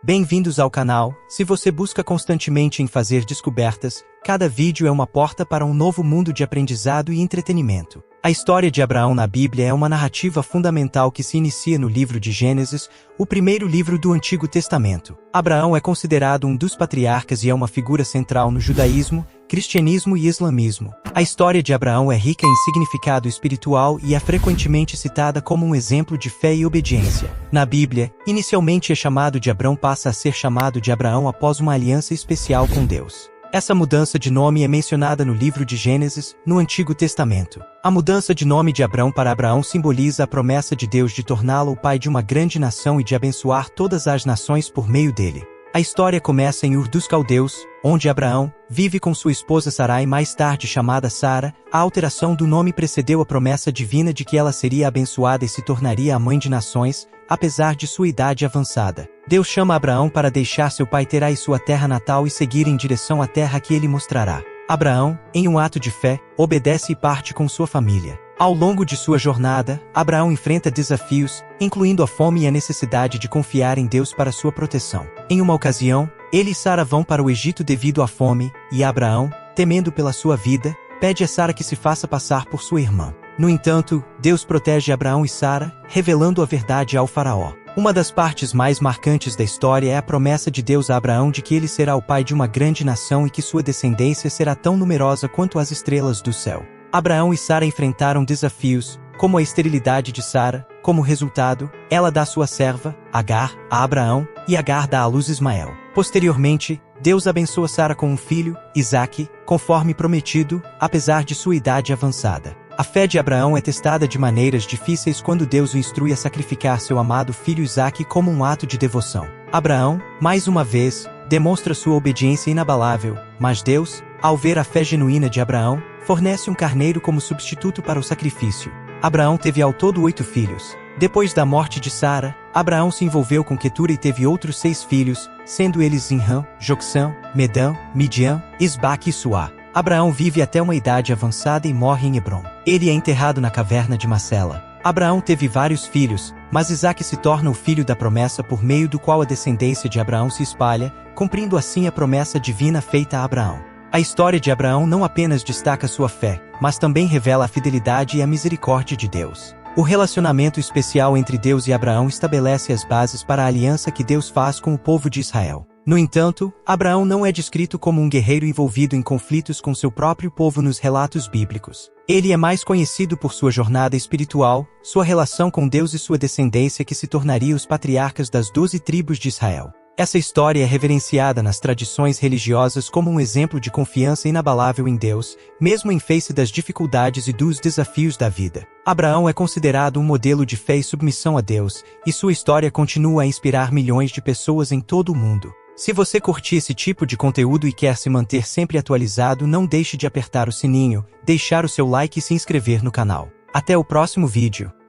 Bem-vindos ao canal. Se você busca constantemente em fazer descobertas, cada vídeo é uma porta para um novo mundo de aprendizado e entretenimento. A história de Abraão na Bíblia é uma narrativa fundamental que se inicia no livro de Gênesis, o primeiro livro do Antigo Testamento. Abraão é considerado um dos patriarcas e é uma figura central no judaísmo, cristianismo e islamismo. A história de Abraão é rica em significado espiritual e é frequentemente citada como um exemplo de fé e obediência. Na Bíblia, inicialmente é chamado de Abrão, passa a ser chamado de Abraão após uma aliança especial com Deus. Essa mudança de nome é mencionada no livro de Gênesis, no Antigo Testamento. A mudança de nome de Abrão para Abraão simboliza a promessa de Deus de torná-lo o pai de uma grande nação e de abençoar todas as nações por meio dele. A história começa em Ur dos Caldeus, onde Abraão vive com sua esposa Sarai, mais tarde chamada Sara. A alteração do nome precedeu a promessa divina de que ela seria abençoada e se tornaria a mãe de nações, apesar de sua idade avançada. Deus chama Abraão para deixar seu pai Terá e sua terra natal e seguir em direção à terra que ele mostrará. Abraão, em um ato de fé, obedece e parte com sua família. Ao longo de sua jornada, Abraão enfrenta desafios, incluindo a fome e a necessidade de confiar em Deus para sua proteção. Em uma ocasião, ele e Sara vão para o Egito devido à fome, e Abraão, temendo pela sua vida, pede a Sara que se faça passar por sua irmã. No entanto, Deus protege Abraão e Sara, revelando a verdade ao faraó. Uma das partes mais marcantes da história é a promessa de Deus a Abraão de que ele será o pai de uma grande nação e que sua descendência será tão numerosa quanto as estrelas do céu. Abraão e Sara enfrentaram desafios, como a esterilidade de Sara. Como resultado, ela dá sua serva, Agar, a Abraão, e Agar dá à luz Ismael. Posteriormente, Deus abençoa Sara com um filho, Isaque, conforme prometido, apesar de sua idade avançada. A fé de Abraão é testada de maneiras difíceis quando Deus o instrui a sacrificar seu amado filho Isaque como um ato de devoção. Abraão, mais uma vez, demonstra sua obediência inabalável, mas Deus, ao ver a fé genuína de Abraão, fornece um carneiro como substituto para o sacrifício. Abraão teve ao todo 8 filhos. Depois da morte de Sara, Abraão se envolveu com Quetura e teve outros 6 filhos, sendo eles Zinrã, Joksã, Medã, Midian, Isbaque e Suá. Abraão vive até uma idade avançada e morre em Hebrom. Ele é enterrado na caverna de Macela. Abraão teve vários filhos, mas Isaque se torna o filho da promessa por meio do qual a descendência de Abraão se espalha, cumprindo assim a promessa divina feita a Abraão. A história de Abraão não apenas destaca sua fé, mas também revela a fidelidade e a misericórdia de Deus. O relacionamento especial entre Deus e Abraão estabelece as bases para a aliança que Deus faz com o povo de Israel. No entanto, Abraão não é descrito como um guerreiro envolvido em conflitos com seu próprio povo nos relatos bíblicos. Ele é mais conhecido por sua jornada espiritual, sua relação com Deus e sua descendência que se tornaria os patriarcas das 12 tribos de Israel. Essa história é reverenciada nas tradições religiosas como um exemplo de confiança inabalável em Deus, mesmo em face das dificuldades e dos desafios da vida. Abraão é considerado um modelo de fé e submissão a Deus, e sua história continua a inspirar milhões de pessoas em todo o mundo. Se você curte esse tipo de conteúdo e quer se manter sempre atualizado, não deixe de apertar o sininho, deixar o seu like e se inscrever no canal. Até o próximo vídeo.